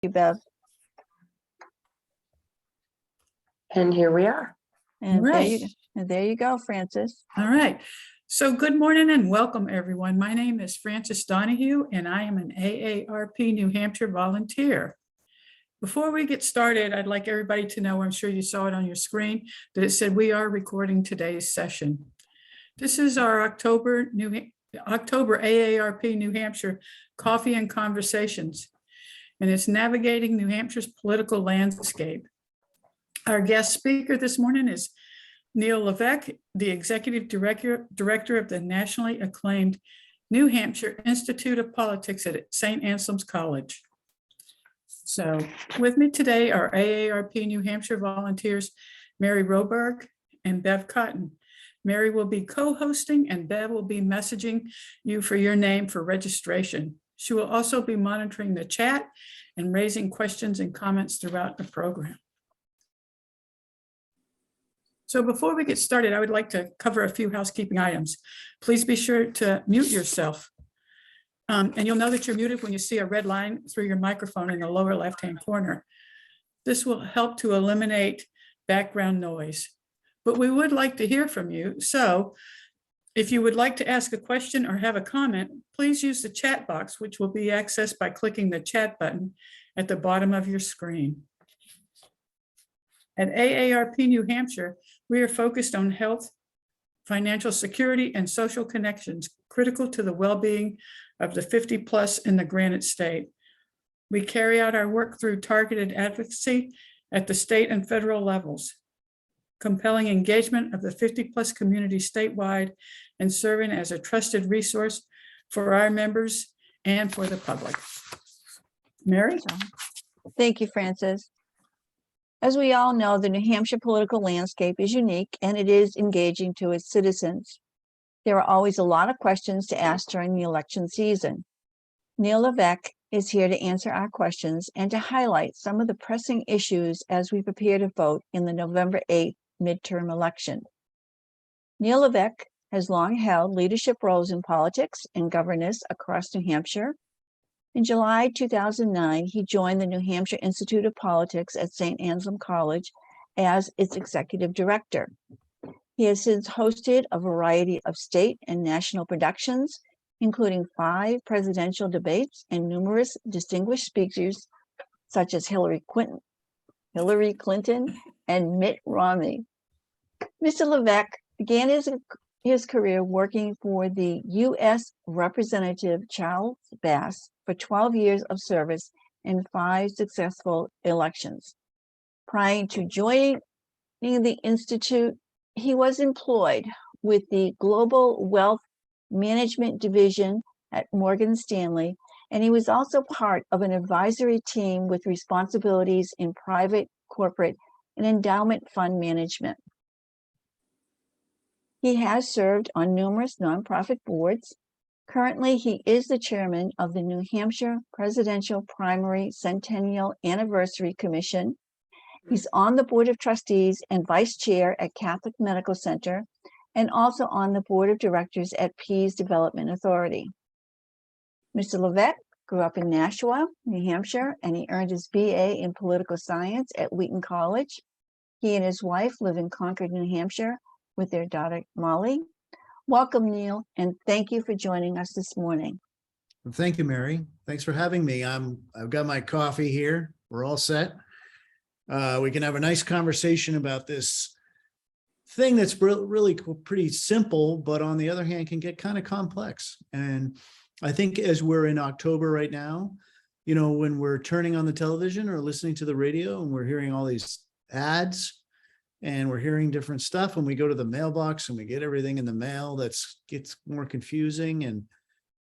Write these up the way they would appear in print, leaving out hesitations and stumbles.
you, Bev. And here we are. And Right. there you go, Francis. All right. So good morning and welcome, everyone. My name is Frances Donahue, and I am an AARP New Hampshire volunteer. Before we get started, I'd like everybody to know, I'm sure you saw it on your screen, that it said we are recording today's session. This is our October AARP New Hampshire Coffee and Conversations, and it's navigating New Hampshire's political landscape. Our guest speaker this morning is Neil Levesque, the Executive Director of the nationally acclaimed New Hampshire Institute of Politics at St. Anselm's College. So with me today are AARP New Hampshire volunteers, Mary Roberg and Bev Cotton. Mary will be co-hosting and Bev will be messaging you for your name for registration. She will also be monitoring the chat and raising questions and comments throughout the program. So before we get started, I would like to cover a few housekeeping items. Please be sure to mute yourself. And you'll know that you're muted when you see a red line through your microphone in the lower left-hand corner. This will help to eliminate background noise. But we would like to hear from you. So if you would like to ask a question or have a comment, please use the chat box, which will be accessed by clicking the chat button at the bottom of your screen. At AARP New Hampshire, we are focused on health, financial security, and social connections critical to the well-being of the 50+ in the Granite State. We carry out our work through targeted advocacy at the state and federal levels, compelling engagement of the 50+ community statewide, and serving as a trusted resource for our members and for the public. Mary? Thank you, Francis. As we all know, the New Hampshire political landscape is unique and it is engaging to its citizens. There are always a lot of questions to ask during the election season. Neil Levesque is here to answer our questions and to highlight some of the pressing issues as we prepare to vote in the November 8th midterm election. Neil Levesque has long held leadership roles in politics and governance across New Hampshire. In July 2009, he joined the New Hampshire Institute of Politics at St. Anselm College as its executive director. He has since hosted a variety of state and national productions, including 5 presidential debates and numerous distinguished speakers such as Hillary Clinton and Mitt Romney. Mr. Levesque began his career working for the U.S. Representative Charles Bass for 12 years of service and 5 successful elections. Prior to joining the Institute, he was employed with the Global Wealth Management Division at Morgan Stanley, and he was also part of an advisory team with responsibilities in private, corporate, and endowment fund management. He has served on numerous nonprofit boards. Currently, he is the chairman of the New Hampshire Presidential Primary Centennial Anniversary Commission. He's on the Board of Trustees and Vice Chair at Catholic Medical Center, and also on the Board of Directors at Pease Development Authority. Mr. Levesque grew up in Nashua, New Hampshire, and he earned his BA in Political Science at Wheaton College. He and his wife live in Concord, New Hampshire, with their daughter, Molly. Welcome, Neil, and thank you for joining us this morning. Thank you, Mary. Thanks for having me. I've got my coffee here. We're all set. We can have a nice conversation about this thing that's really pretty simple, but on the other hand, can get kind of complex. And I think as we're in October right now, you know, when we're turning on the television or listening to the radio and we're hearing all these ads, and we're hearing different stuff, when we go to the mailbox and we get everything in the mail, gets more confusing.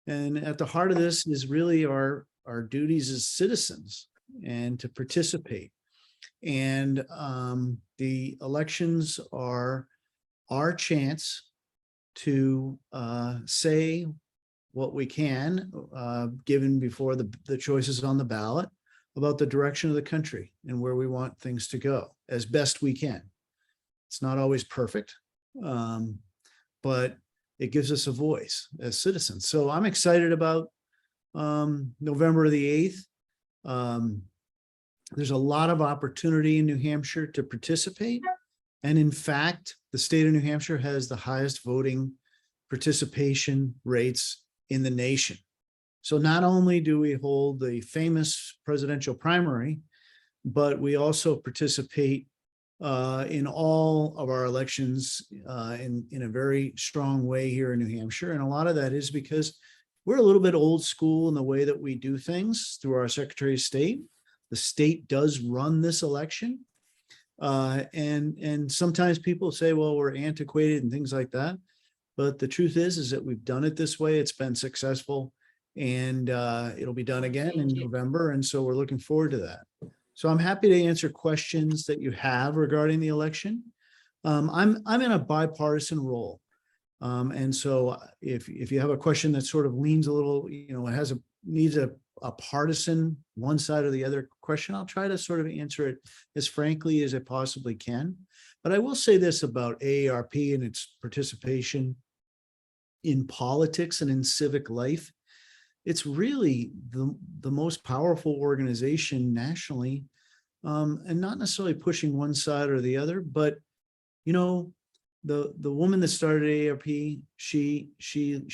And at the heart of this is really our duties as citizens and to participate. And the elections are our chance to say what we can, given before the choices on the ballot, about the direction of the country and where we want things to go as best we can. It's not always perfect, but it gives us a voice as citizens. So I'm excited about November the 8th. There's a lot of opportunity in New Hampshire to participate. And in fact, the state of New Hampshire has the highest voting participation rates in the nation. So not only do we hold the famous presidential primary, but we also participate in all of our elections in a very strong way here in New Hampshire. And a lot of that is because we're a little bit old school in the way that we do things through our Secretary of State. The state does run this election. And sometimes people say, well, we're antiquated and things like that. But the truth is that we've done it this way. It's been successful, and it'll be done again in November. And so we're looking forward to that. So I'm happy to answer questions that you have regarding the election. I'm in a bipartisan role. And so if you have a question that sort of leans a little, it needs a partisan one side or the other question, I'll try to sort of answer it as frankly as I possibly can. But I will say this about AARP and its participation in politics and in civic life. It's really the most powerful organization nationally, and not necessarily pushing one side or the other, but the woman that started AARP, she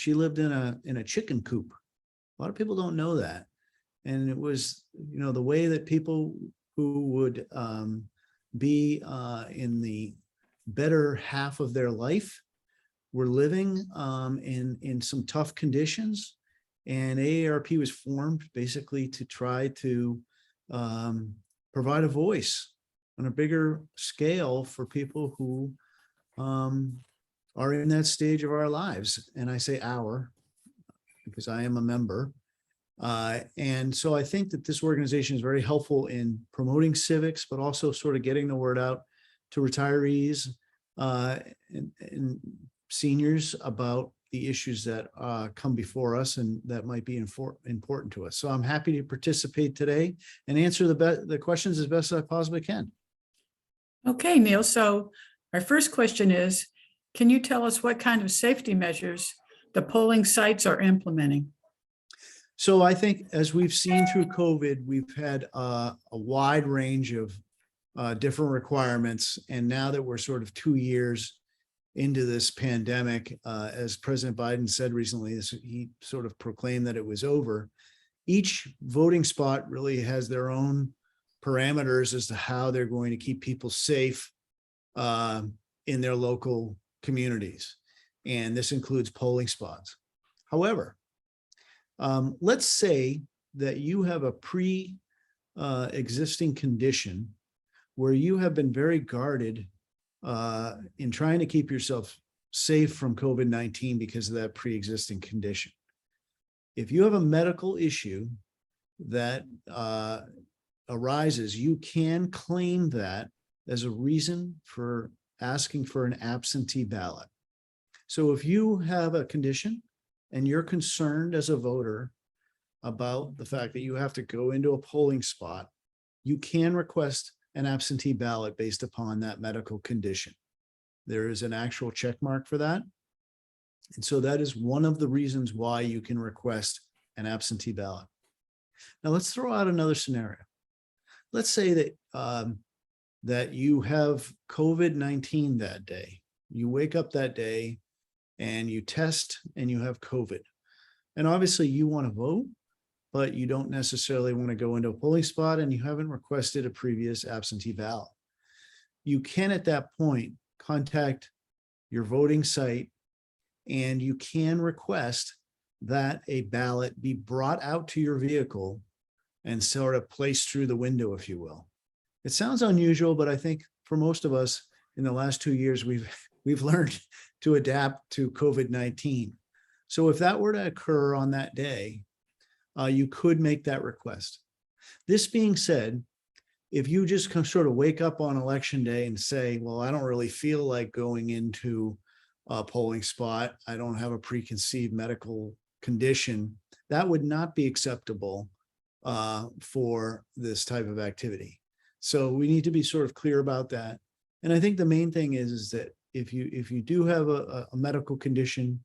lived in a chicken coop. A lot of people don't know that. And it was, the way that people who would be in the better half of their life were living in some tough conditions. And AARP was formed basically to try to provide a voice on a bigger scale for people who are in that stage of our lives. And I say our, because I am a member. And so I think that this organization is very helpful in promoting civics, but also sort of getting the word out to retirees and seniors about the issues that come before us and that might be important to us. So I'm happy to participate today and answer the questions as best as I possibly can. Okay, Neil. So our first question is, can you tell us what kind of safety measures the polling sites are implementing? So I think as we've seen through COVID, we've had a wide range of different requirements. And now that we're sort of 2 years into this pandemic, as President Biden said recently, he sort of proclaimed that it was over. Each voting spot really has their own parameters as to how they're going to keep people safe in their local communities. And this includes polling spots. However, let's say that you have a pre-existing condition where you have been very guarded in trying to keep yourself safe from COVID-19 because of that pre-existing condition. If you have a medical issue that arises, you can claim that as a reason for asking for an absentee ballot. So if you have a condition and you're concerned as a voter about the fact that you have to go into a polling spot, you can request an absentee ballot based upon that medical condition. There is an actual check mark for that. And so that is one of the reasons why you can request an absentee ballot. Now let's throw out another scenario. Let's say that that you have COVID-19 that day. You wake up that day and you test and you have COVID. And obviously you want to vote, but you don't necessarily want to go into a polling spot and you haven't requested a previous absentee ballot. You can at that point contact your voting site and you can request that a ballot be brought out to your vehicle and sort of placed through the window, if you will. It sounds unusual, but I think for most of us in the last 2 years, we've learned to adapt to COVID-19. So if that were to occur on that day, you could make that request. This being said, if you just sort of wake up on election day and say, well, I don't really feel like going into a polling spot, I don't have a preconceived medical condition, that would not be acceptable for this type of activity. So we need to be sort of clear about that. And I think the main thing is that if you do have a medical condition,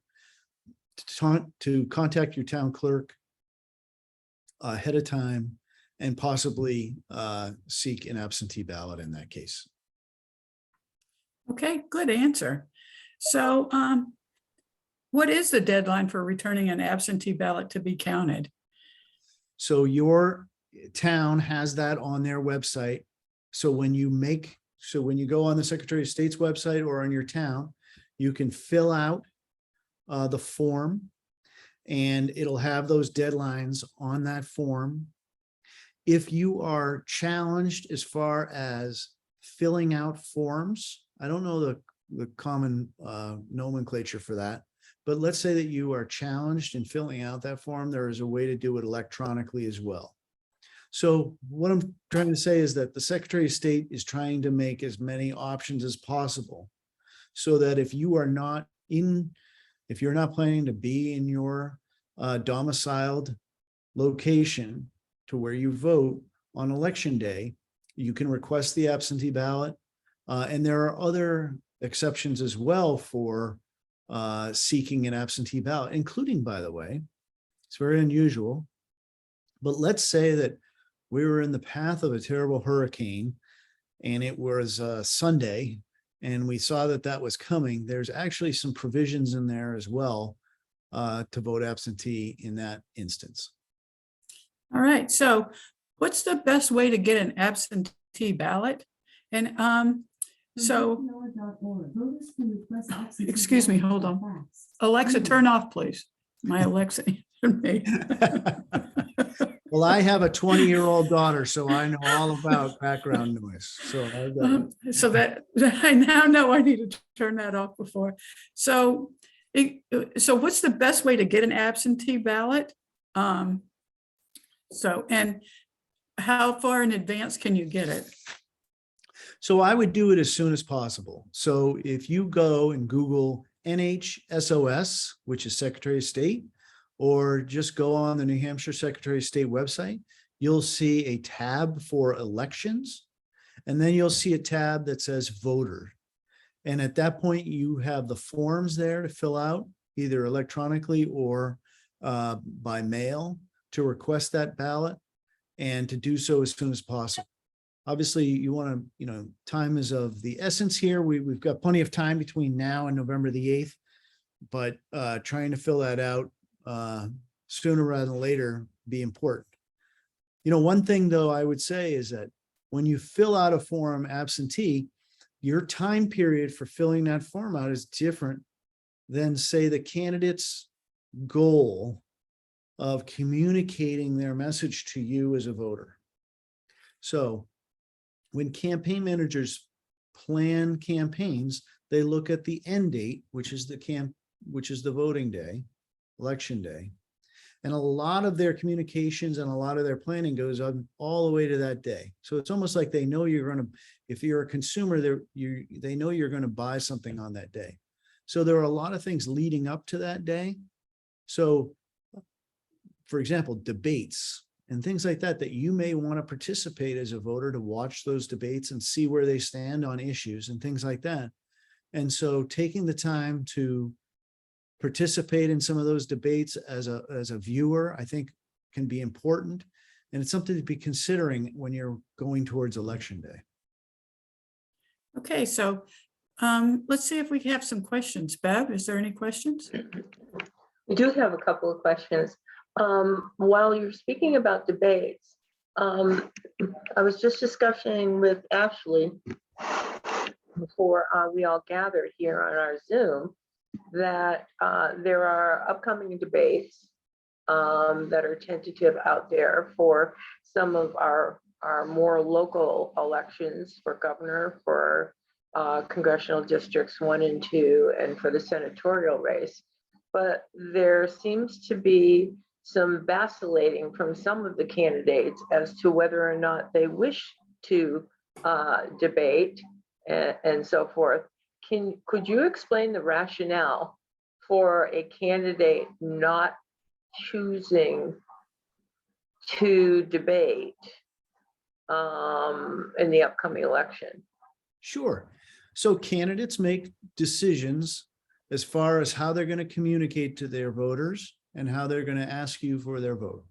to contact your town clerk ahead of time and possibly seek an absentee ballot in that case. Okay, good answer. So what is the deadline for returning an absentee ballot to be counted? So your town has that on their website. So when you go on the Secretary of State's website or on your town, you can fill out the form, and it'll have those deadlines on that form. If you are challenged as far as filling out forms, I don't know the common nomenclature for that, but let's say that you are challenged in filling out that form, there is a way to do it electronically as well. So what I'm trying to say is that the Secretary of State is trying to make as many options as possible, so that if you're not planning to be in your domiciled location to where you vote on election day, you can request the absentee ballot. And there are other exceptions as well for seeking an absentee ballot, including, by the way, it's very unusual, but let's say that we were in the path of a terrible hurricane and it was Sunday and we saw that that was coming. There's actually some provisions in there as well to vote absentee in that instance. All right, so what's the best way to get an absentee ballot? And so, excuse me, hold on. Alexa, turn off, please. My Alexa answered me. Well, I have a 20-year-old daughter, so I know all about background noise. So So that I now know I need to turn that off before. So what's the best way to get an absentee ballot? And how far in advance can you get it? So I would do it as soon as possible. So if you go and Google NHSOS, which is Secretary of State, or just go on the New Hampshire Secretary of State website, you'll see a tab for elections, and then you'll see a tab that says voter. And at that point, you have the forms there to fill out, either electronically or by mail, to request that ballot and to do so as soon as possible. Obviously, you want to, time is of the essence here. We've got plenty of time between now and November the 8th, but trying to fill that out sooner rather than later be important. One thing though I would say is that when you fill out a form absentee, your time period for filling that form out is different than, say, the candidate's goal of communicating their message to you as a voter. So when campaign managers plan campaigns, they look at the end date, which is the voting day, election day. And a lot of their communications and a lot of their planning goes on all the way to that day. So it's almost like they know you're going to, if you're a consumer, they know you're going to buy something on that day. So there are a lot of things leading up to that day. So, for example, debates and things like that you may want to participate as a voter, to watch those debates and see where they stand on issues and things like that. And so taking the time to participate in some of those debates as a viewer, I think can be important. And it's something to be considering when you're going towards election day. Okay, so let's see if we have some questions. Bev, is there any questions? We do have a couple of questions. While you're speaking about debates, I was just discussing with Ashley before we all gathered here on our Zoom that there are upcoming debates that are tentative out there for some of our more local elections for governor, for congressional districts 1 and 2, and for the senatorial race. But there seems to be some vacillating from some of the candidates as to whether or not they wish to debate and so forth. Could you explain the rationale for a candidate not choosing to debate in the upcoming election? Sure. So candidates make decisions as far as how they're going to communicate to their voters and how they're going to ask you for their vote.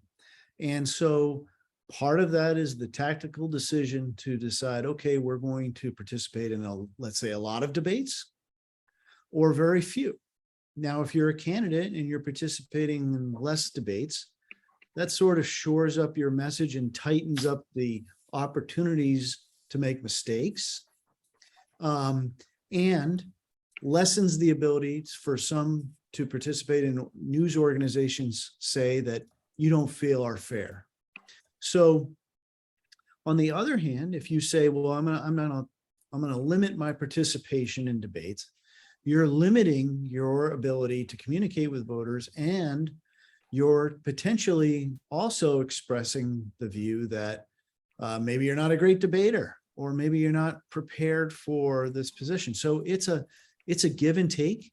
And so Part of that is the tactical decision to decide, okay, we're going to participate in, let's say, a lot of debates or very few. Now, if you're a candidate and you're participating in less debates, that sort of shores up your message and tightens up the opportunities to make mistakes, and lessens the ability for some to participate in news organizations say that you don't feel are fair. So on the other hand, if you say, well, I'm gonna limit my participation in debates, you're limiting your ability to communicate with voters, and you're potentially also expressing the view that maybe you're not a great debater, or maybe you're not prepared for this position. So it's a give and take.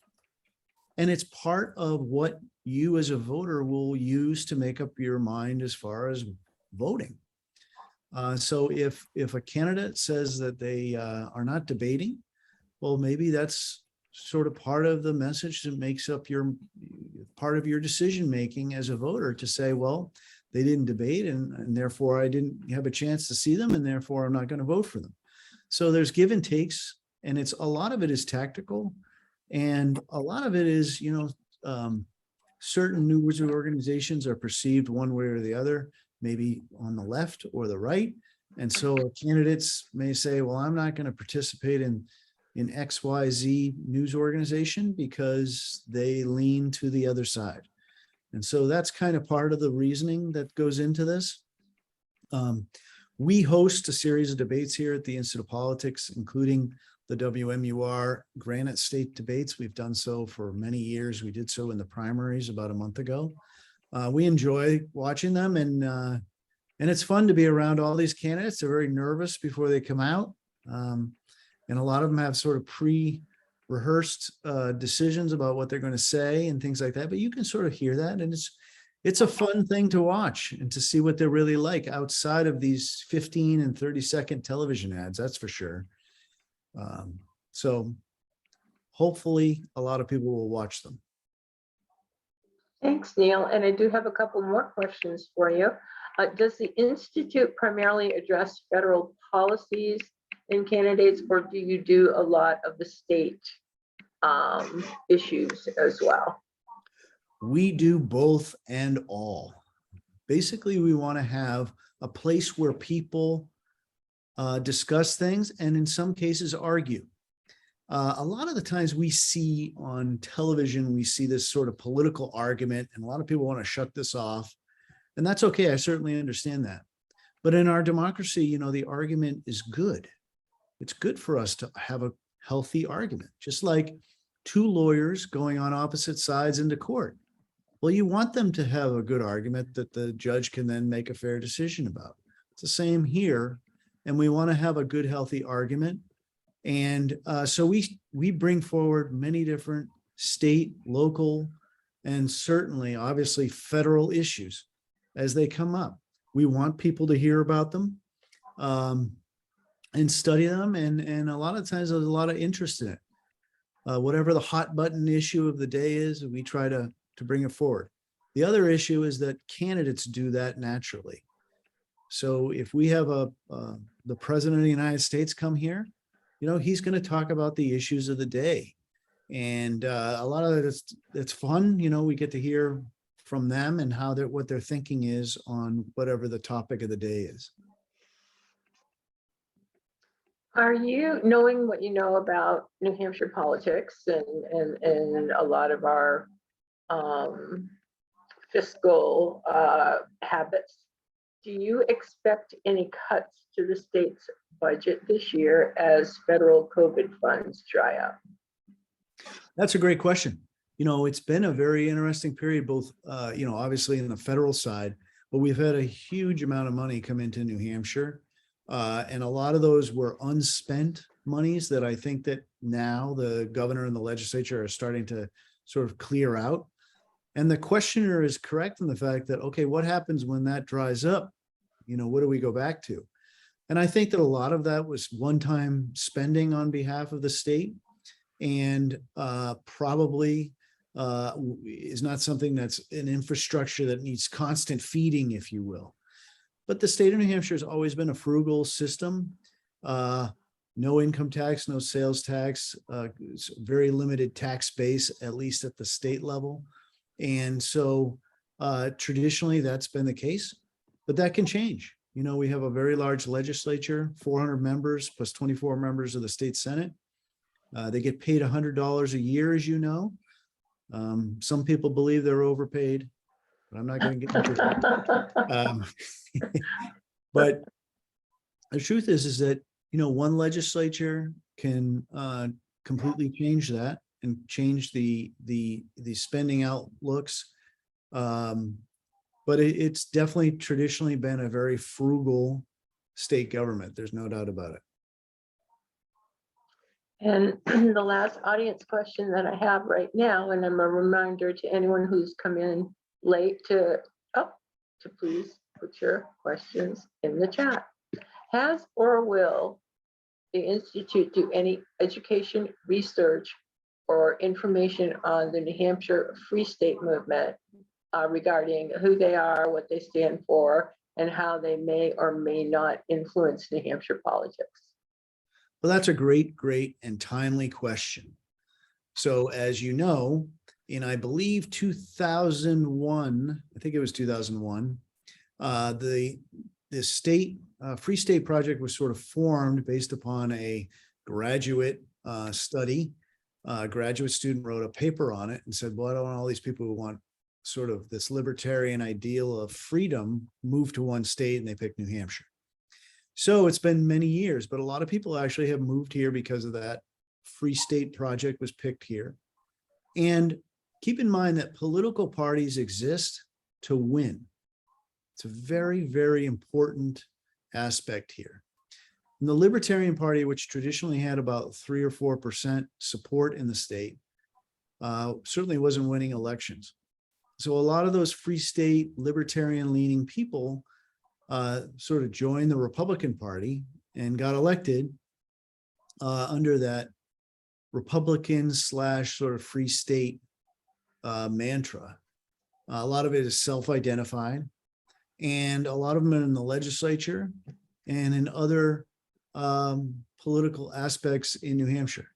And it's part of what you as a voter will use to make up your mind as far as voting. So if a candidate says that they are not debating, well, maybe that's sort of part of the message that makes up your part of your decision making as a voter, to say, well, they didn't debate, and therefore I didn't have a chance to see them, and therefore I'm not going to vote for them. So there's give and takes, and it's a lot of it is tactical, and a lot of it is, certain news organizations are perceived one way or the other, maybe on the left or the right. And so candidates may say, well, I'm not going to participate in XYZ news organization because they lean to the other side. And so that's kind of part of the reasoning that goes into this. We host a series of debates here at the Institute of Politics, including the WMUR Granite State debates. We've done so for many years. We did so in the primaries about a month ago. We enjoy watching them, and it's fun to be around all these candidates. They're very nervous before they come out. And a lot of them have sort of pre-rehearsed decisions about what they're going to say and things like that. But you can sort of hear that, and it's a fun thing to watch and to see what they're really like outside of these 15 and 30-second television ads. That's for sure. So hopefully a lot of people will watch them. Thanks, Neil. And I do have a couple more questions for you. Does the Institute primarily address federal policies and candidates, or do you do a lot of the state issues as well? We do both and all. Basically, we want to have a place where people discuss things, and in some cases argue. A lot of the times we see on television, we see this sort of political argument, and a lot of people want to shut this off. And that's okay. I certainly understand that. But in our democracy, the argument is good. It's good for us to have a healthy argument, just like two lawyers going on opposite sides into court. Well, you want them to have a good argument that the judge can then make a fair decision about. It's the same here. And we want to have a good, healthy argument. And so we bring forward many different state, local, and certainly, obviously, federal issues as they come up. We want people to hear about them and study them. And a lot of times there's a lot of interest in it. Whatever the hot button issue of the day is, we try to bring it forward. The other issue is that candidates do that naturally. So if we have the president of the United States come here, he's going to talk about the issues of the day. And a lot of it's fun. We get to hear from them and what their thinking is on whatever the topic of the day is. Are you, knowing what you know about New Hampshire politics and a lot of our fiscal habits, do you expect any cuts to the state's budget this year as federal COVID funds dry up? That's a great question. It's been a very interesting period, both, obviously in the federal side, but we've had a huge amount of money come into New Hampshire. And a lot of those were unspent monies that I think that now the governor and the legislature are starting to sort of clear out. And the questioner is correct in the fact that, okay, what happens when that dries up? What do we go back to? And I think that a lot of that was one-time spending on behalf of the state, and probably is not something that's an infrastructure that needs constant feeding, if you will. But the state of New Hampshire has always been a frugal system. No income tax, no sales tax, very limited tax base, at least at the state level. And so traditionally that's been the case, but that can change. You know, we have a very large legislature, 400 members plus 24 members of the state Senate. They get paid $100 a year, as you know. Some people believe they're overpaid, but I'm not going to get into that. But the truth is that, you know, one legislature can completely change that and change the spending outlooks. But it's definitely traditionally been a very frugal state government. There's no doubt about it. And the last audience question that I have right now, and I'm a reminder to anyone who's come in late to please put your questions in the chat. Has or will the Institute do any education, research, or information on the New Hampshire Free State Movement regarding who they are, what they stand for, and how they may or may not influence New Hampshire politics? Well, that's a great and timely question. So as you know, in I believe 2001, I think it was 2001, the state Free State Project was sort of formed based upon a graduate study. A graduate student wrote a paper on it and said, well, I don't want all these people who want sort of this libertarian ideal of freedom move to one state, and they picked New Hampshire. So it's been many years, but a lot of people actually have moved here because of that. Free State Project was picked here. And keep in mind that political parties exist to win. It's a very, very important aspect here. And the Libertarian Party, which traditionally had about 3 or 4% support in the state, certainly wasn't winning elections. So a lot of those free state libertarian leaning people sort of joined the Republican Party and got elected under that Republican / sort of free state mantra. A lot of it is self-identified, and a lot of them are in the legislature and in other political aspects in New Hampshire.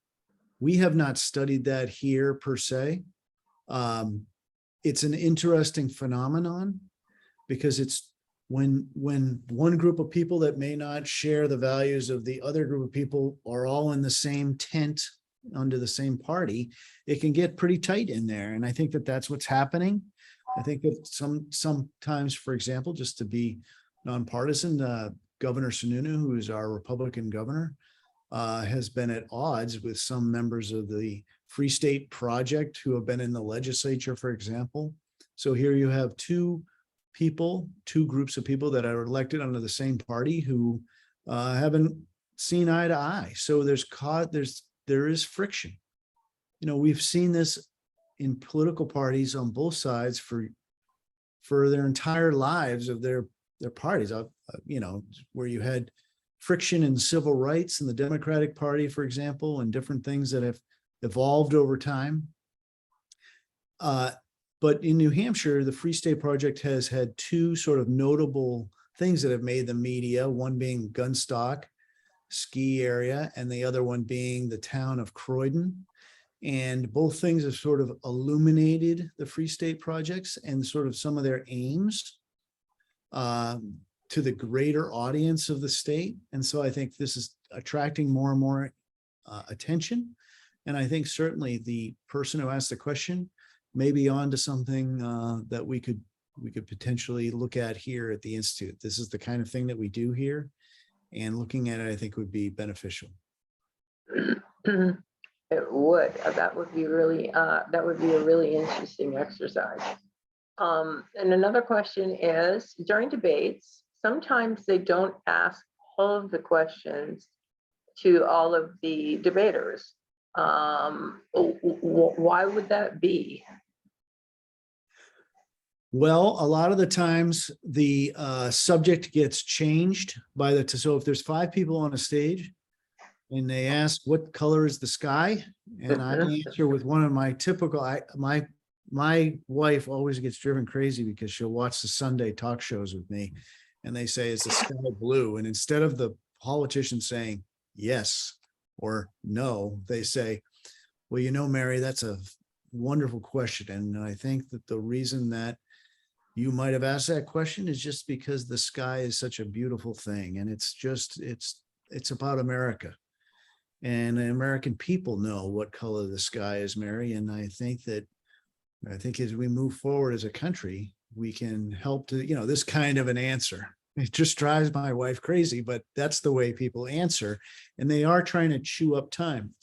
We have not studied that here per se. It's an interesting phenomenon because it's when one group of people that may not share the values of the other group of people are all in the same tent under the same party, it can get pretty tight in there. And I think that that's what's happening. I think that sometimes, for example, just to be nonpartisan, Governor Sununu, who is our Republican governor, has been at odds with some members of the Free State Project who have been in the legislature, for example. So here you have two groups of people that are elected under the same party who haven't seen eye to eye. So there is friction. You know, we've seen this in political parties on both sides for their entire lives of their parties. You know, where you had friction in civil rights in the Democratic Party, for example, and different things that have evolved over time. But in New Hampshire, the Free State Project has had two sort of notable things that have made the media, one being Gunstock ski area, and the other one being the town of Croydon. And both things have sort of illuminated the Free State Projects and sort of some of their aims to the greater audience of the state. And so I think this is attracting more and more attention. And I think certainly the person who asked the question may be onto something that we could potentially look at here at the Institute. This is the kind of thing that we do here, and looking at it, I think would be beneficial. It would. That would be a really interesting exercise. And another question is, during debates, sometimes they don't ask all of the questions to all of the debaters. Why would that be? Well, a lot of the times the subject gets changed by so if there's 5 people on a stage and they ask what color is the sky, and I answer with one of my typical, my wife always gets driven crazy because she'll watch the Sunday talk shows with me. and they say, is the sky blue? And instead of the politician saying yes or no, they say, well, you know, Mary, that's a wonderful question. And I think that the reason that you might have asked that question is just because the sky is such a beautiful thing. And it's about America. And the American people know what color the sky is, Mary. And I think as we move forward as a country, we can help to, you know, this kind of an answer. It just drives my wife crazy, but that's the way people answer. And they are trying to chew up time.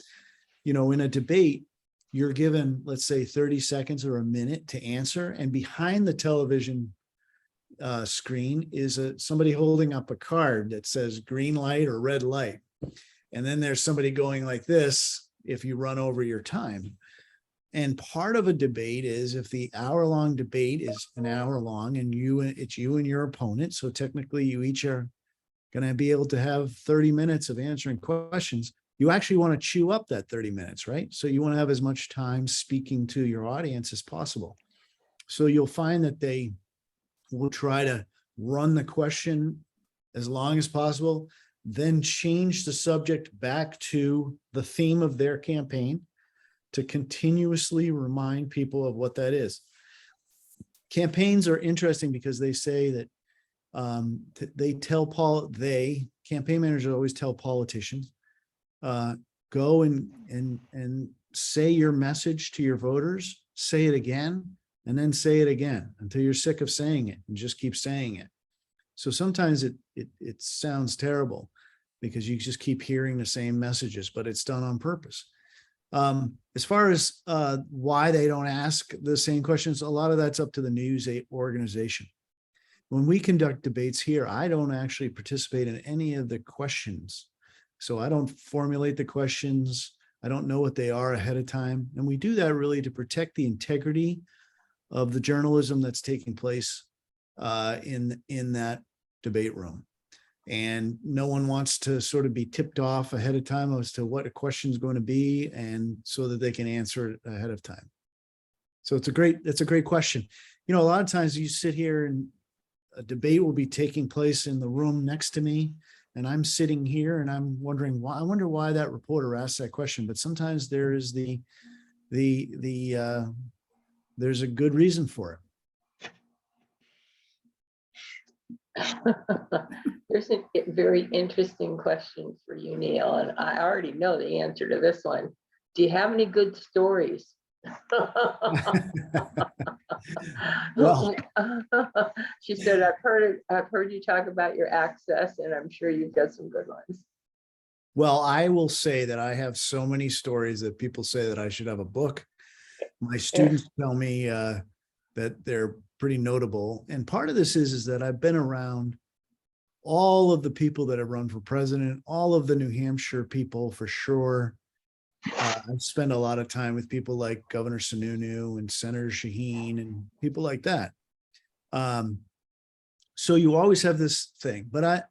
You know, in a debate, you're given, let's say, 30 seconds or a minute to answer. And behind the television screen is somebody holding up a card that says green light or red light. And then there's somebody going like this if you run over your time. And part of a debate is if the hour-long debate is an hour long and it's you and your opponent. So technically you each are going to be able to have 30 minutes of answering questions. You actually want to chew up that 30 minutes, right? So you want to have as much time speaking to your audience as possible. So you'll find that they will try to run the question as long as possible, then change the subject back to the theme of their campaign to continuously remind people of what that is. Campaigns are interesting because they say that campaign managers always tell politicians, go and say your message to your voters, say it again, and then say it again until you're sick of saying it and just keep saying it. So sometimes it sounds terrible because you just keep hearing the same messages, but it's done on purpose. As far as why they don't ask the same questions, a lot of that's up to the news organization. When we conduct debates here, I don't actually participate in any of the questions. So I don't formulate the questions. I don't know what they are ahead of time. And we do that really to protect the integrity of the journalism that's taking place in that debate room. And no one wants to sort of be tipped off ahead of time as to what a question is going to be, and so that they can answer it ahead of time. So it's a great question. You know, a lot of times you sit here and a debate will be taking place in the room next to me, and I'm sitting here and I'm wondering why. I wonder why that reporter asked that question. But sometimes there is there's a good reason for it. There's a very interesting question for you, Neil, and I already know the answer to this one. Do you have any good stories? Well, she said, I've heard you talk about your access, and I'm sure you've got some good ones. Well, I will say that I have so many stories that people say that I should have a book. My students tell me that they're pretty notable. And part of this is that I've been around all of the people that have run for president, all of the New Hampshire people for sure. I've spent a lot of time with people like Governor Sununu and Senator Shaheen and people like that. So you always have this thing, but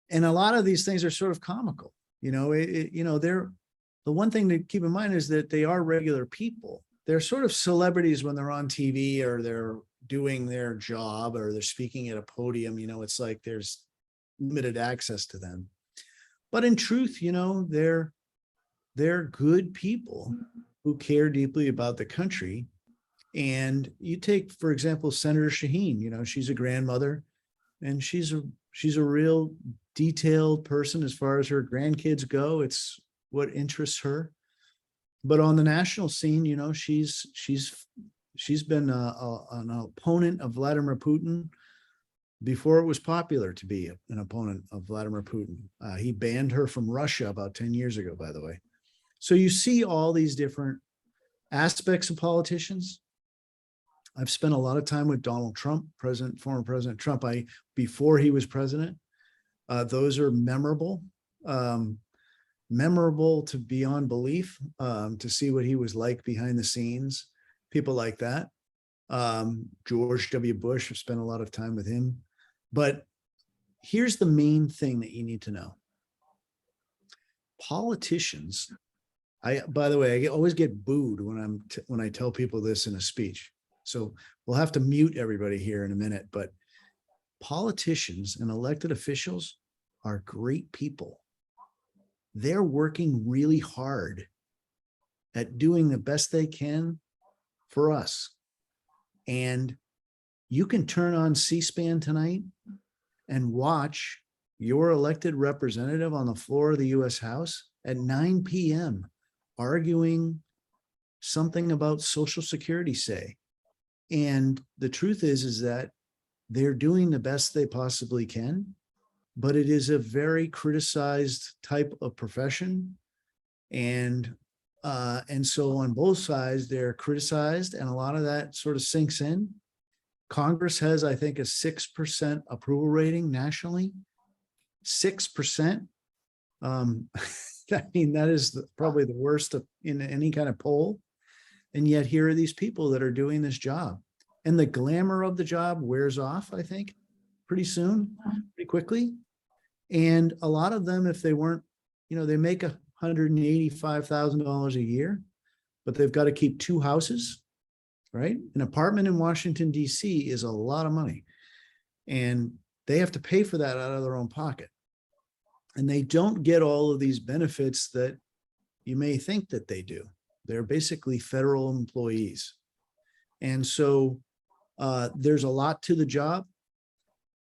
and a lot of these things are sort of comical, you know, the one thing to keep in mind is that they are regular people. They're sort of celebrities when they're on TV or they're doing their job or they're speaking at a podium. You know, it's like there's limited access to them. But in truth, you know, they're good people who care deeply about the country. And you take, for example, Senator Shaheen, you know, she's a grandmother and she's a real detailed person as far as her grandkids go. It's what interests her. But on the national scene, you know, she's been an opponent of Vladimir Putin before it was popular to be an opponent of Vladimir Putin. He banned her from Russia about 10 years ago, by the way. So you see all these different aspects of politicians. I've spent a lot of time with Donald Trump, former President Trump, before he was president. Those are memorable. Memorable to beyond belief, to see what he was like behind the scenes, people like that. George W. Bush, I've spent a lot of time with him. But here's the main thing that you need to know. Politicians, by the way, I always get booed when I tell people this in a speech. So we'll have to mute everybody here in a minute, but politicians and elected officials are great people. They're working really hard at doing the best they can for us. And you can turn on C-SPAN tonight and watch your elected representative on the floor of the US House at 9 p.m. arguing something about Social Security, say. And the truth is that they're doing the best they possibly can, but it is a very criticized type of profession. And so on both sides, they're criticized, and a lot of that sort of sinks in. Congress has, I think, a 6% approval rating nationally. 6%. I mean, that is probably the worst in any kind of poll. And yet here are these people that are doing this job. And the glamour of the job wears off, I think, pretty soon, pretty quickly. And a lot of them, if they weren't, they make $185,000 a year, but they've got to keep 2 houses, right? An apartment in Washington, D.C. is a lot of money. And they have to pay for that out of their own pocket. And they don't get all of these benefits that you may think that they do. They're basically federal employees. And so there's a lot to the job,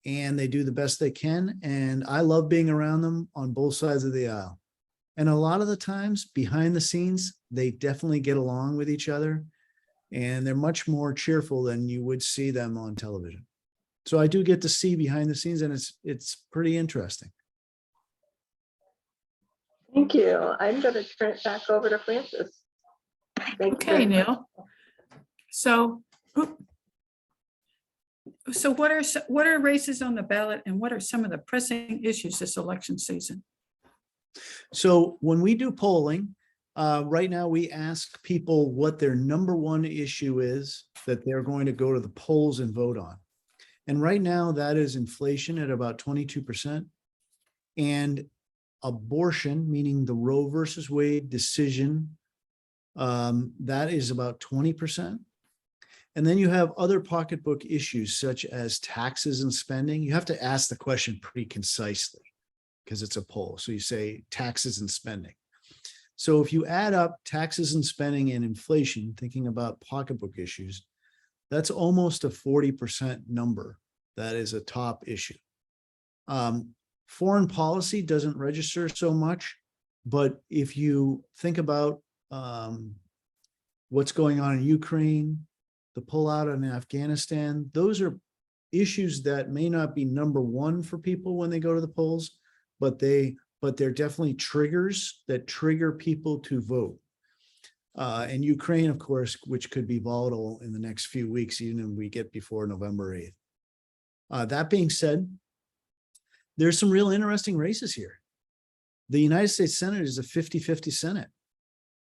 and they do the best they can. And I love being around them on both sides of the aisle. And a lot of the times behind the scenes, they definitely get along with each other, and they're much more cheerful than you would see them on television. So I do get to see behind the scenes, and it's pretty interesting. Thank you. I'm going to turn it back over to Francis. Thank you Okay, very much. Neil. So what are races on the ballot, and what are some of the pressing issues this election season? So when we do polling, right now we ask people what their number one issue is that they're going to go to the polls and vote on. And right now that is inflation at about 22%, and abortion, meaning the Roe versus Wade decision, that is about 20%. And then you have other pocketbook issues such as taxes and spending. You have to ask the question pretty concisely because it's a poll. So you say taxes and spending. So if you add up taxes and spending and inflation, thinking about pocketbook issues, that's almost a 40% number. That is a top issue. Foreign policy doesn't register so much, but if you think about what's going on in Ukraine, the pullout in Afghanistan, those are issues that may not be number one for people when they go to the polls, but they're definitely triggers that trigger people to vote. And Ukraine, of course, which could be volatile in the next few weeks, even if we get before November 8th. That being said, there's some real interesting races here. The United States Senate is a 50-50 Senate.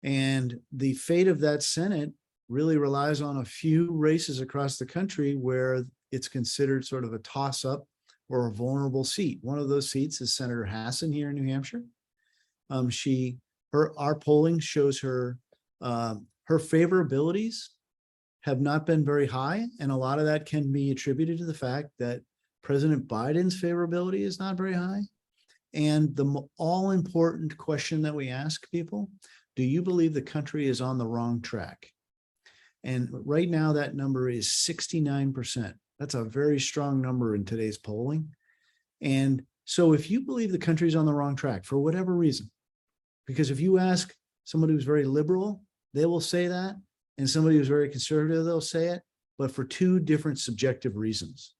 And the fate of that Senate really relies on a few races across the country where it's considered sort of a toss-up or a vulnerable seat. One of those seats is Senator Hassan here in New Hampshire. Our polling shows her favorabilities have not been very high, and a lot of that can be attributed to the fact that President Biden's favorability is not very high. And the all-important question that we ask people, do you believe the country is on the wrong track? And right now that number is 69%. That's a very strong number in today's polling. And so if you believe the country's on the wrong track for whatever reason, because if you ask somebody who's very liberal, they will say that, and somebody who's very conservative, they'll say it, but for 2 different subjective reasons.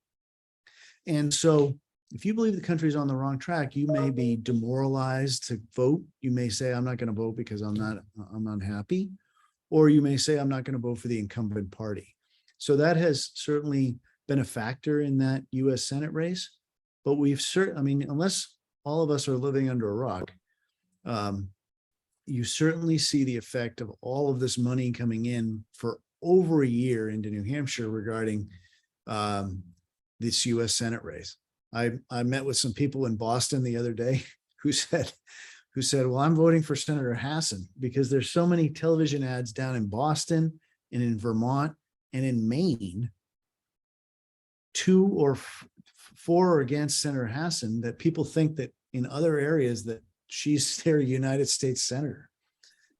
And so if you believe the country is on the wrong track, you may be demoralized to vote. You may say, I'm not going to vote because I'm unhappy. Or you may say, I'm not going to vote for the incumbent party. So that has certainly been a factor in that US Senate race. But unless all of us are living under a rock, you certainly see the effect of all of this money coming in for over a year into New Hampshire regarding this US Senate race. I met with some people in Boston the other day who said, well, I'm voting for Senator Hassan because there's so many television ads down in Boston and in Vermont and in Maine, 2 or for or against Senator Hassan that people think that in other areas that she's their United States senator.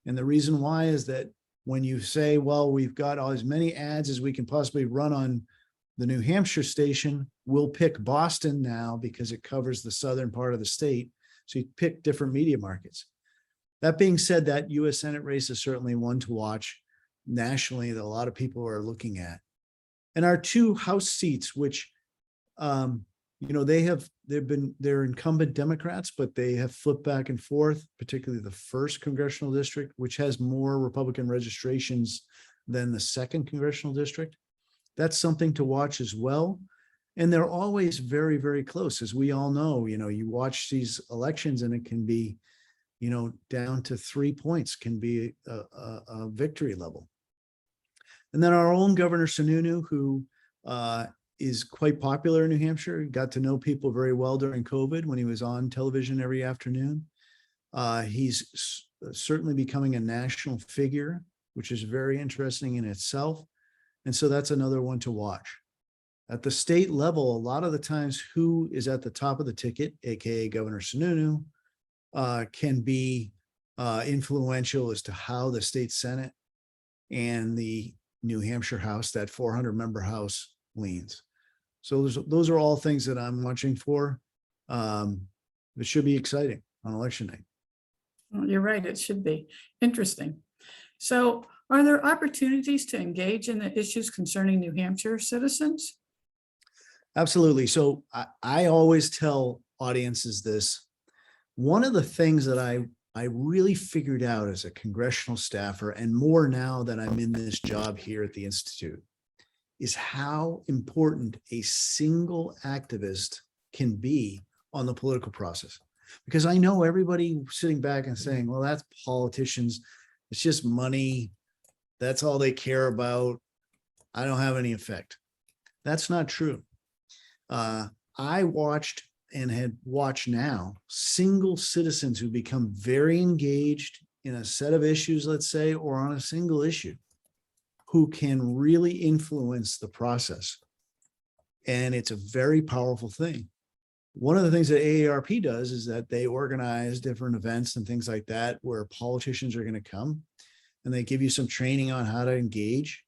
And the reason why is that when you say, well, we've got as many ads as we can possibly run on the New Hampshire station, we'll pick Boston now because it covers the southern part of the state. So you pick different media markets. That being said, that US Senate race is certainly one to watch nationally that a lot of people are looking at. And our two House seats, which, they're incumbent Democrats, but they have flipped back and forth, particularly the first congressional district, which has more Republican registrations than the second congressional district. That's something to watch as well. And they're always very, very close. As we all know, you watch these elections and it can be, down to 3 points can be a victory level. And then our own Governor Sununu, who is quite popular in New Hampshire, got to know people very well during COVID when he was on television every afternoon. He's certainly becoming a national figure, which is very interesting in itself. And so that's another one to watch. At the state level, a lot of the times who is at the top of the ticket, AKA Governor Sununu, can be influential as to how the state Senate and the New Hampshire House, that 400-member House, leans. So those are all things that I'm watching for. It should be exciting on election night. Well, you're right, it should be interesting. So are there opportunities to engage in the issues concerning New Hampshire citizens? Absolutely. So I always tell audiences this. One of the things that I really figured out as a congressional staffer, and more now that I'm in this job here at the Institute, is how important a single activist can be on the political process. Because I know everybody sitting back and saying, well, that's politicians. It's just money. That's all they care about. I don't have any effect. That's not true. I watched and had watched now single citizens who become very engaged in a set of issues, let's say, or on a single issue, who can really influence the process. And it's a very powerful thing. One of the things that AARP does is that they organize different events and things like that where politicians are going to come and they give you some training on how to engage,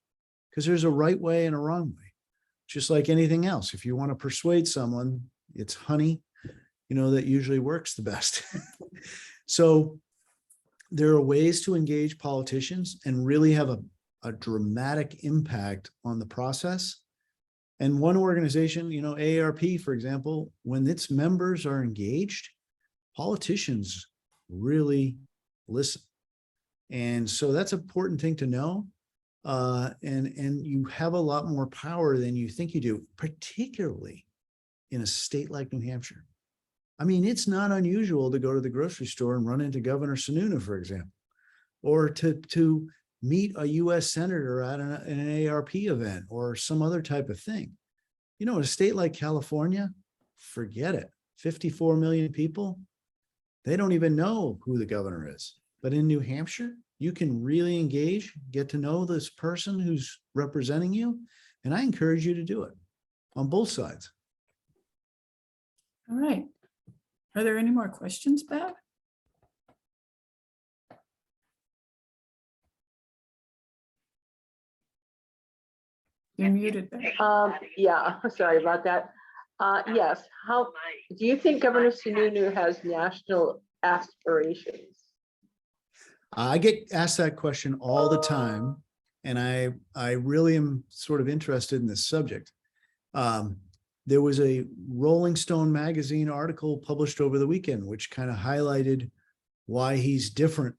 because there's a right way and a wrong way. Just like anything else, if you want to persuade someone, it's honey, that usually works the best. So there are ways to engage politicians and really have a dramatic impact on the process. And one organization, AARP, for example, when its members are engaged, politicians really listen. And so that's an important thing to know. And you have a lot more power than you think you do, particularly in a state like New Hampshire. I mean, it's not unusual to go to the grocery store and run into Governor Sununu, for example, or to meet a US senator at an AARP event or some other type of thing. In a state like California, forget it. 54 million people, they don't even know who the governor is. But in New Hampshire, you can really engage, get to know this person who's representing you. And I encourage you to do it on both sides. All right. Are there any more questions, Bev? You're muted, Bev. Yeah, sorry about that. Yes, how do you think Governor Sununu has national aspirations? I get asked that question all the time, and I really am sort of interested in this subject. There was a Rolling Stone magazine article published over the weekend, which kind of highlighted why he's different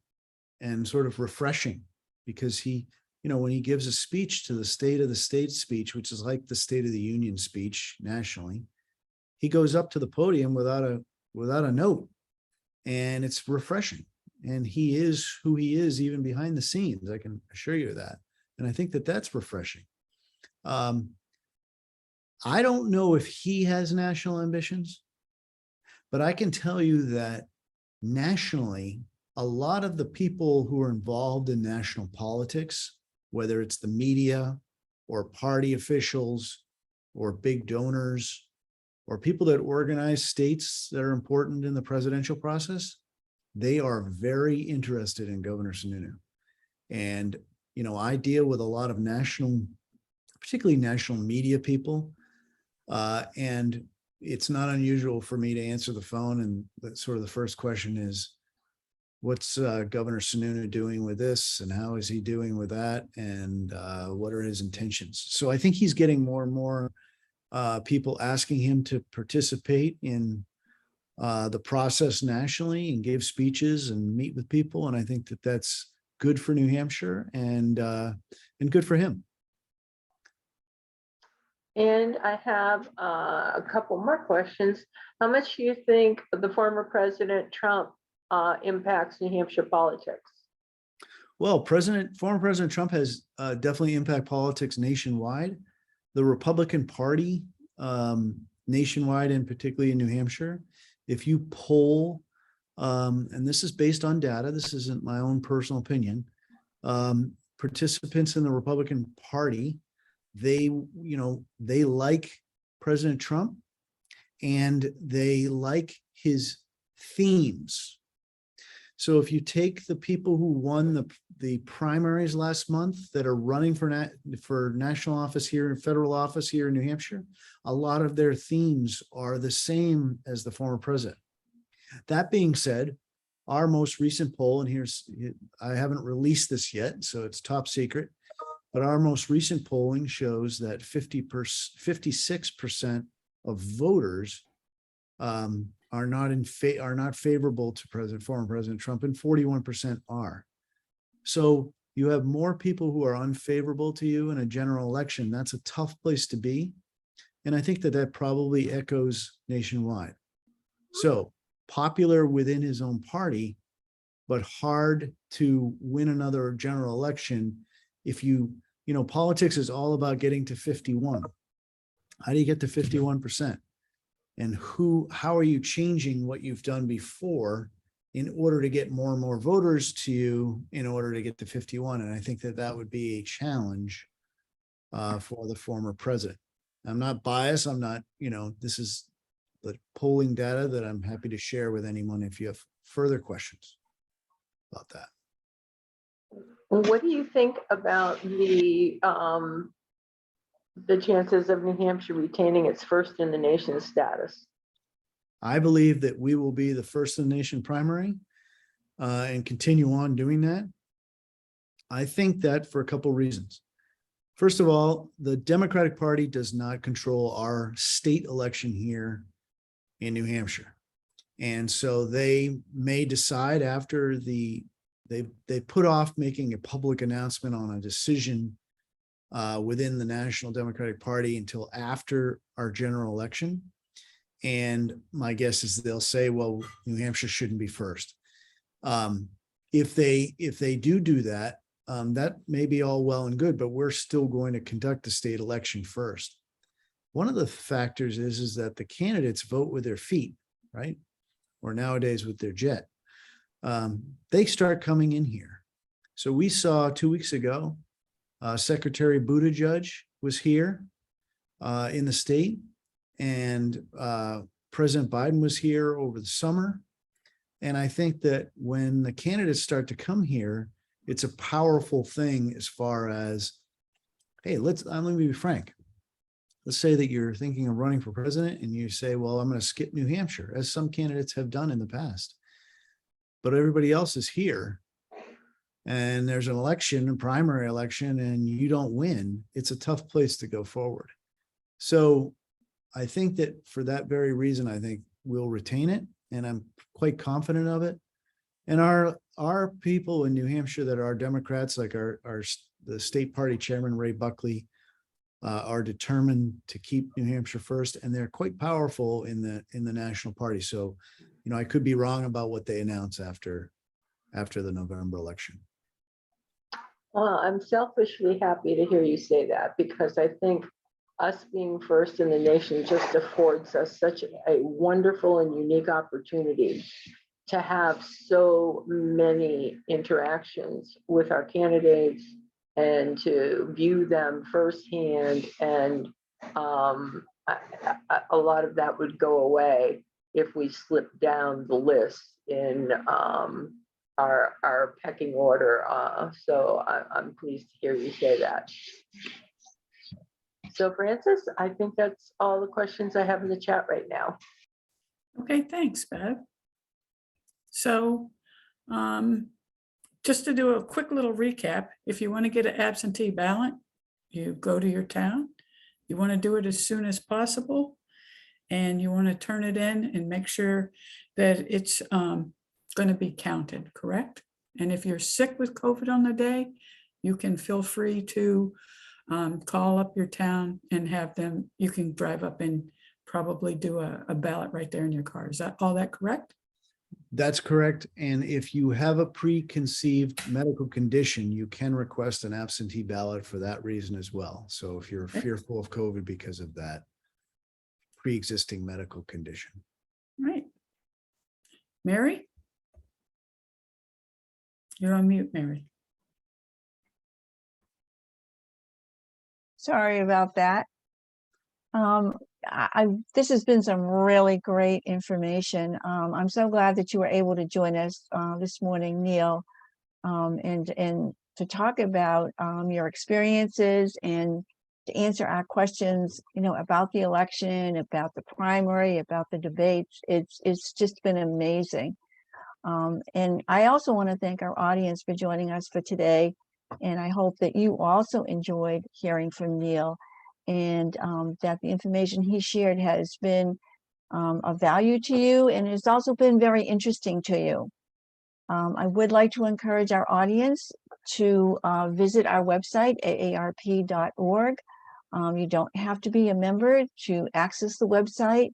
and sort of refreshing, because he, when he gives a speech to the State of the State speech, which is like the State of the Union speech nationally, he goes up to the podium without a note, and it's refreshing. And he is who he is, even behind the scenes. I can assure you of that. And I think that that's refreshing. I don't know if he has national ambitions, but I can tell you that nationally, a lot of the people who are involved in national politics, whether it's the media or party officials or big donors or people that organize states that are important in the presidential process, they are very interested in Governor Sununu. And, you know, I deal with a lot of national, particularly national media people. And it's not unusual for me to answer the phone. And that's sort of the first question is, what's Governor Sununu doing with this? And how is he doing with that? And what are his intentions? So I think he's getting more and more people asking him to participate in the process nationally and give speeches and meet with people. And I think that that's good for New Hampshire and good for him. And I have a couple more questions. How much do you think the former President Trump impacts New Hampshire politics? Well, former President Trump has definitely impacted politics nationwide. The Republican Party nationwide, and particularly in New Hampshire, if you poll, and this is based on data, this isn't my own personal opinion, participants in the Republican Party, they like President Trump and they like his themes. So if you take the people who won the primaries last month that are running for national office here and federal office here in New Hampshire, a lot of their themes are the same as the former president. That being said, our most recent poll, and I haven't released this yet, so it's top secret, but our most recent polling shows that 56% of voters are not favorable to former President Trump, and 41% are. So you have more people who are unfavorable to you in a general election. That's a tough place to be. And I think that probably echoes nationwide. So popular within his own party, but hard to win another general election if politics is all about getting to 51. How do you get to 51%? And how are you changing what you've done before in order to get more and more voters to you in order to get to 51? And I think that would be a challenge for the former president. I'm not biased. I'm not, this is the polling data that I'm happy to share with anyone if you have further questions about that. What do you think about the chances of New Hampshire retaining its first in the nation status? I believe that we will be the first in the nation primary and continue on doing that. I think that for a couple of reasons. First of all, the Democratic Party does not control our state election here in New Hampshire. And so they may decide after they put off making a public announcement on a decision within the National Democratic Party until after our general election. And my guess is they'll say, well, New Hampshire shouldn't be first. If they do that, that may be all well and good, but we're still going to conduct the state election first. One of the factors is that the candidates vote with their feet, right? Or nowadays with their jet. They start coming in here. So we saw 2 weeks ago, Secretary Buttigieg was here in the state, and President Biden was here over the summer. And I think that when the candidates start to come here, it's a powerful thing as far as, hey, let me be frank. Let's say that you're thinking of running for president and you say, well, I'm going to skip New Hampshire, as some candidates have done in the past. But everybody else is here. And there's an election, a primary election, and you don't win. It's a tough place to go forward. So I think that for that very reason, I think we'll retain it, and I'm quite confident of it. And our people in New Hampshire that are Democrats, like the state party chairman, Ray Buckley, are determined to keep New Hampshire first, and they're quite powerful in the national party. So, I could be wrong about what they announce after the November election. Well, I'm selfishly happy to hear you say that, because I think us being first in the nation just affords us such a wonderful and unique opportunity to have so many interactions with our candidates and to view them firsthand and a lot of that would go away if we slip down the list in our pecking order. So I'm pleased to hear you say that. So Francis, I think that's all the questions I have in the chat right now. Okay, thanks, Bev. So just to do a quick little recap, if you want to get an absentee ballot, you go to your town. You want to do it as soon as possible, and you want to turn it in and make sure that it's going to be counted, correct? And if you're sick with COVID on the day, you can feel free to call up your town and have them, you can drive up and probably do a ballot right there in your car. Is that all that correct? That's correct. And if you have a preconceived medical condition, you can request an absentee ballot for that reason as well. So if you're Okay. fearful of COVID because of that pre-existing medical condition. Right. Mary? You're on mute, Mary. Sorry about that. This has been some really great information. I'm so glad that you were able to join us this morning, Neil, and to talk about your experiences and to answer our questions, about the election, about the primary, about the debates. It's just been amazing. And I also want to thank our audience for joining us for today. And I hope that you also enjoyed hearing from Neil, and that the information he shared has been of value to you, and it's also been very interesting to you. I would like to encourage our audience to visit our website, aarp.org. You don't have to be a member to access the website,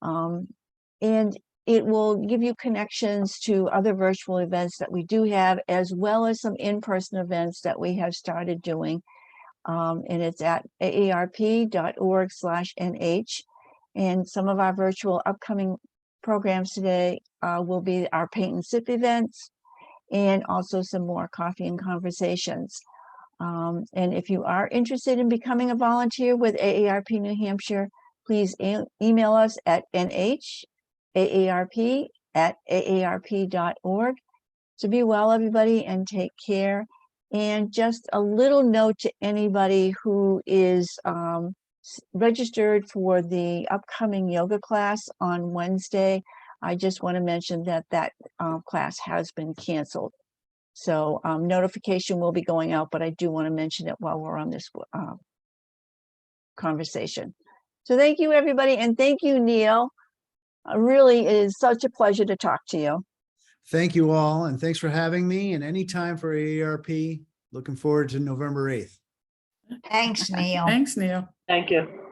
and it will give you connections to other virtual events that we do have, as well as some in-person events that we have started doing. And it's at aarp.org/nh. And some of our virtual upcoming programs today will be our paint and sip events, and also some more coffee and conversations. And if you are interested in becoming a volunteer with AARP New Hampshire, please email us at nhaarp@aarp.org. So be well, everybody, and take care. And just a little note to anybody who is registered for the upcoming yoga class on Wednesday. I just want to mention that class has been canceled. So notification will be going out, but I do want to mention it while we're on this conversation. So thank you, everybody. And thank you, Neil. Really, it is such a pleasure to talk to you. Thank you all, and thanks for having me. And anytime for AARP, looking forward to November 8th. Thanks, Neil. Thanks, Neil. Thank you.